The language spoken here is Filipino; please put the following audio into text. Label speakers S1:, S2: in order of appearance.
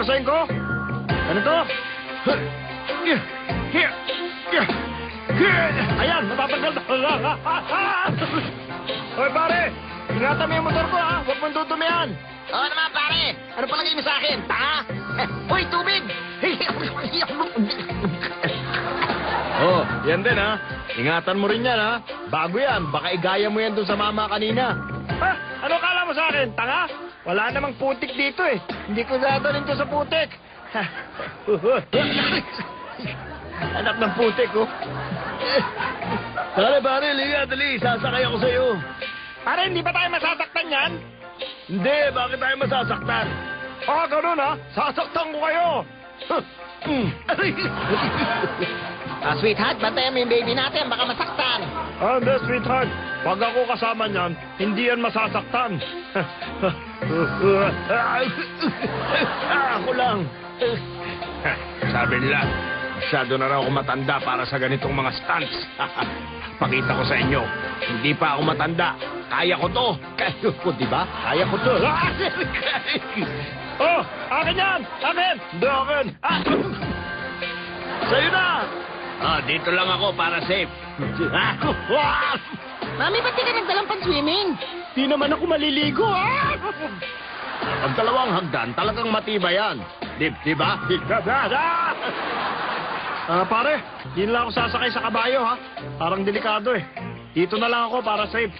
S1: Puwersahin ko. Ano to? Ayan, matatanggal na. Hoy, pare! Ingatan mo yung motor ko, ha? Huwag mong tutumihan.
S2: Oo naman, pare. Ano palagay mo sa akin? Tanga? Uy, tubig!
S1: Oh, yan din, ha? Ingatan mo rin yan, ha? Bago yan. Baka igaya mo yan dun sa mama kanina. Ha? Ano kala mo sa akin? Tanga? Wala namang putik dito, eh. Hindi ko dadalhin to sa putik. Anak ng putik, oh. Pare, liga, dali. Sasakay ako sa'yo. Pare, hindi ba tayo masasaktan yan? Hindi, bakit tayo masasaktan? Ah, ganun, ha? Sasaktan ko kayo.
S2: Sweetheart, bantayan mo yung baby natin. Baka masaktan.
S1: Hindi, sweetheart. Pag ako kasama niyan, hindi yan masasaktan. Ako lang. Sabi nila, masyado na raw ako matanda para sa ganitong mga stunts. Pakita ko sa inyo, hindi pa ako matanda. Kaya ko to. Kaya ko, di ba? Kaya ko to. Oh, akin yan! Akin! Hindi akin! Sa'yo na! Dito lang ako para safe.
S2: Mami, ba't di ka nagdalang pan-swimming?
S1: Di naman ako maliligo, ha? Ang dalawang hagdan, talagang matibay yan. Di ba? Pare, di na lang ako sasakay sa kabayo, ha? Parang delikado, eh. Dito na lang ako para safe.